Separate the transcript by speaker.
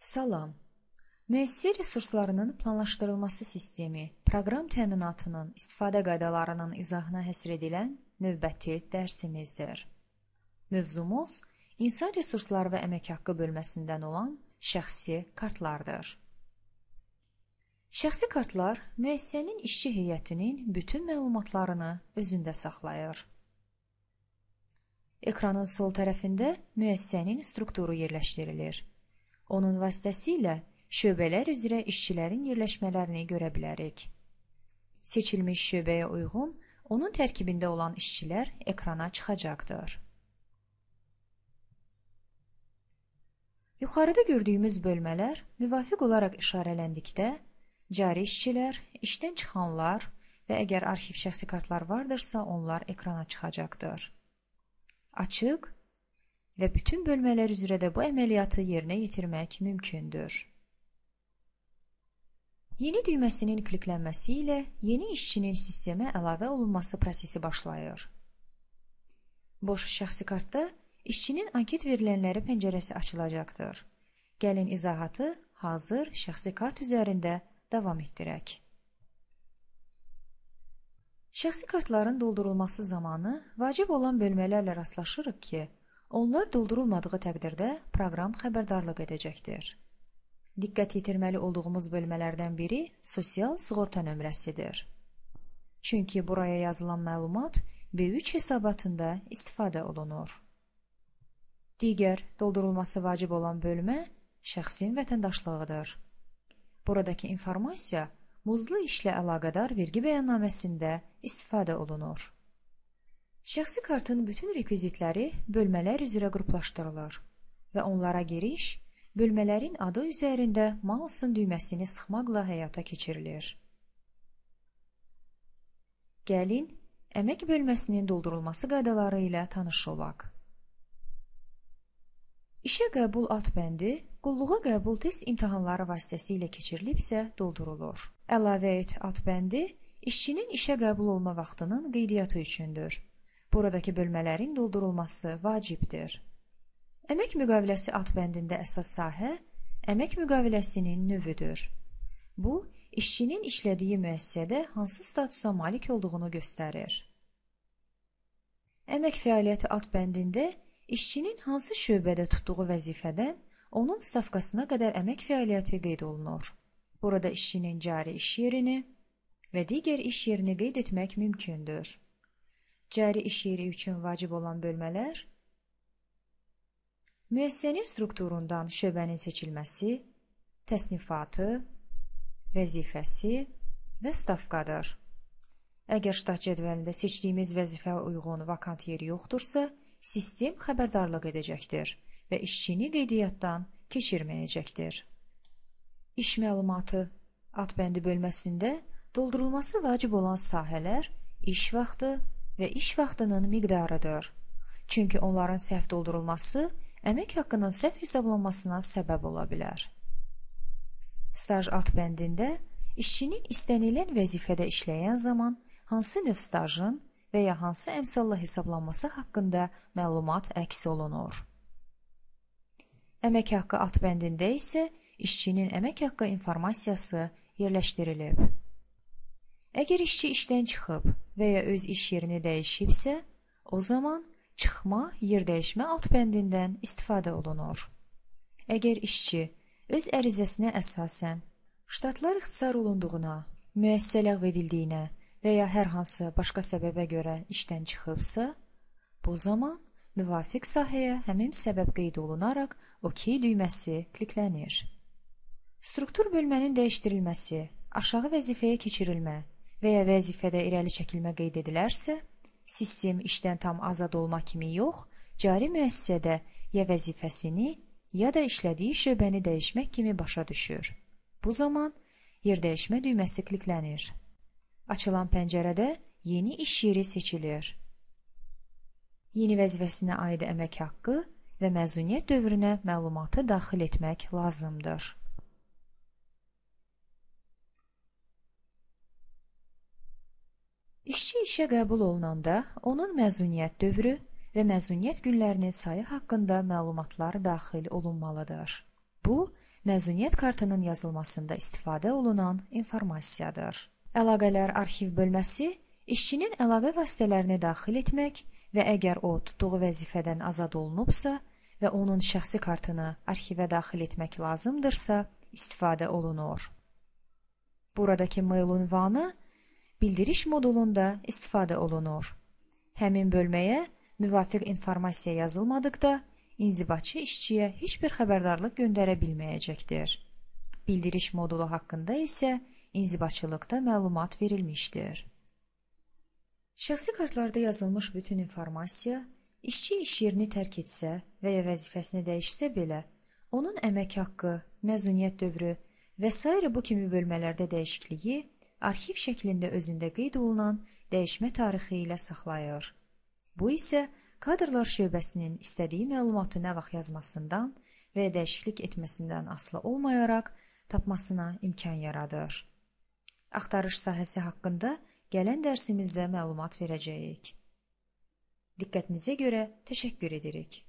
Speaker 1: Salam. Müəssisə resurslarının planlaşdırılması sistemi, proqram təminatının istifadə qaydalarının izahına həsr edilən növbəti dərsimizdir. Mövzumuz insan resursları və əmək haqqı bölməsindən olan şəxsi kartlardır. Şəxsi kartlar müəssisənin işçi heyətinin bütün məlumatlarını özündə saxlayır. Ekranın sol tərəfində müəssisənin strukturu yerləşdirilir. Onun vasitəsilə şöbələr üzrə işçilərin yerləşmələrini görə bilərik. Seçilmiş şöbəyə uyğun, onun tərkibində olan işçilər ekrana çıxacaqdır. Yuxarıda gördüyümüz bölmələr müvafiq olaraq işarələndikdə, cari işçilər, işdən çıxanlar və əgər arxiv şəxsi kartlar vardırsa, onlar ekrana çıxacaqdır. Açıq və bütün bölmələr üzrə də bu əməliyyatı yerinə yetirmək mümkündür. Yeni düyməsinin kliklənməsi ilə yeni işçinin sistemə əlavə olunması prosesi başlayır. Boş şəxsi kartda işçinin anket verilənləri pəncərəsi açılacaqdır. Gəlin izahatı hazır şəxsi kart üzərində davam etdirək. Şəxsi kartların doldurulması zamanı vacib olan bölmələrlə rastlaşırıq ki, onlar doldurulmadığı təqdirdə proqram xəbərdarlıq edəcəkdir. Diqqət yetirməli olduğumuz bölmələrdən biri sosial sığorta nömrəsidir. Çünki buraya yazılan məlumat B3 hesabatında istifadə olunur. Digər doldurulması vacib olan bölmə şəxsin vətəndaşlığıdır. Buradakı informasiya muzlu işlə əlaqədar vergi bəyannaməsində istifadə olunur. Şəxsi kartın bütün rekvizitləri bölmələr üzrə qruplaşdırılır və onlara giriş bölmələrin adı üzərində mausun düyməsini sıxmaqla həyata keçirilir. Gəlin, əmək bölməsinin doldurulması qaydaları ilə tanış olaq. İşə qəbul alt bəndi qulluğa qəbul test imtahanları vasitəsilə keçirilibsə doldurulur. Əlavə et alt bəndi işçinin işə qəbul olma vaxtının qeydiyyatı üçündür. Buradakı bölmələrin doldurulması vacibdir. Əmək müqaviləsi alt bəndində əsas sahə əmək müqaviləsinin növüdür. Bu, işçinin işlədiyi müəssisədə hansı statusa malik olduğunu göstərir. Əmək fəaliyyəti alt bəndində işçinin hansı şöbədə tutduğu vəzifədən onun stavkasına qədər əmək fəaliyyəti qeyd olunur. Burada işçinin cari iş yerini və digər iş yerini qeyd etmək mümkündür. Cari iş yeri üçün vacib olan bölmələr müəssisənin strukturundan şöbənin seçilməsi, təsnifatı, vəzifəsi və stavkadır. Əgər ştat cədvəlində seçdiyimiz vəzifəyə uyğun vakant yeri yoxdursa, sistem xəbərdarlıq edəcəkdir və işçini qeydiyyatdan keçirməyəcəkdir. İş məlumatı alt bəndi bölməsində doldurulması vacib olan sahələr iş vaxtı və iş vaxtının miqdarıdır. Çünki onların səhv doldurulması əmək haqqının səhv hesablanmasına səbəb ola bilər. Staj alt bəndində işçinin istənilən vəzifədə işləyən zaman hansı növ stajın və ya hansı əmsalla hesablanması haqqında məlumat əks olunur. Əmək haqqı alt bəndində isə işçinin əmək haqqı informasiyası yerləşdirilib. Əgər işçi işdən çıxıb və ya öz iş yerini dəyişibsə, o zaman çıxma, yer dəyişmə alt bəndindən istifadə olunur. Əgər işçi öz ərizəsinə əsasən ştatlar ixtisar olunduğuna, müəssisə ləğv edildiyinə və ya hər hansı başqa səbəbə görə işdən çıxıbsa, bu zaman müvafiq sahəyə həmin səbəb qeyd olunaraq OK düyməsi kliklənir. Struktur bölmənin dəyişdirilməsi, aşağı vəzifəyə keçirilmə və ya vəzifədə irəli çəkilmə qeyd edilərsə, sistem işdən tam azad olma kimi yox, cari müəssisədə ya vəzifəsini, ya da işlədiyi şöbəni dəyişmək kimi başa düşür. Bu zaman yer dəyişmə düyməsi kliklənir. Açılan pəncərədə yeni iş yeri seçilir. Yeni vəzifəsinə aid əmək haqqı və məzuniyyət dövrünə məlumatı daxil etmək lazımdır. İşçi işə qəbul olunanda onun məzuniyyət dövrü və məzuniyyət günlərinin sayı haqqında məlumatlar daxil olunmalıdır. Bu, məzuniyyət kartının yazılmasında istifadə olunan informasiyadır. Əlaqələr arxiv bölməsi işçinin əlaqə vasitələrini daxil etmək və əgər o tutduğu vəzifədən azad olunubsa və onun şəxsi kartını arxivə daxil etmək lazımdırsa, istifadə olunur. Buradakı mail ünvanı bildiriş modulunda istifadə olunur. Həmin bölməyə müvafiq informasiya yazılmadıqda, inzibatçı işçiyə heç bir xəbərdarlıq göndərə bilməyəcəkdir. Bildiriş modulu haqqında isə inzibatçılıqda məlumat verilmişdir. Şəxsi kartlarda yazılmış bütün informasiya, işçi iş yerini tərk etsə və ya vəzifəsini dəyişsə belə, onun əmək haqqı, məzuniyyət dövrü və s. bu kimi bölmələrdə dəyişikliyi arxiv şəklində özündə qeyd olunan dəyişmə tarixi ilə saxlayır. Bu isə kadrlar şöbəsinin istədiyi məlumatı nə vaxt yazmasından və ya dəyişiklik etməsindən asılı olmayaraq tapmasına imkan yaradır. Axtarış sahəsi haqqında gələn dərsimizdə məlumat verəcəyik. Diqqətinizə görə təşəkkür edirik.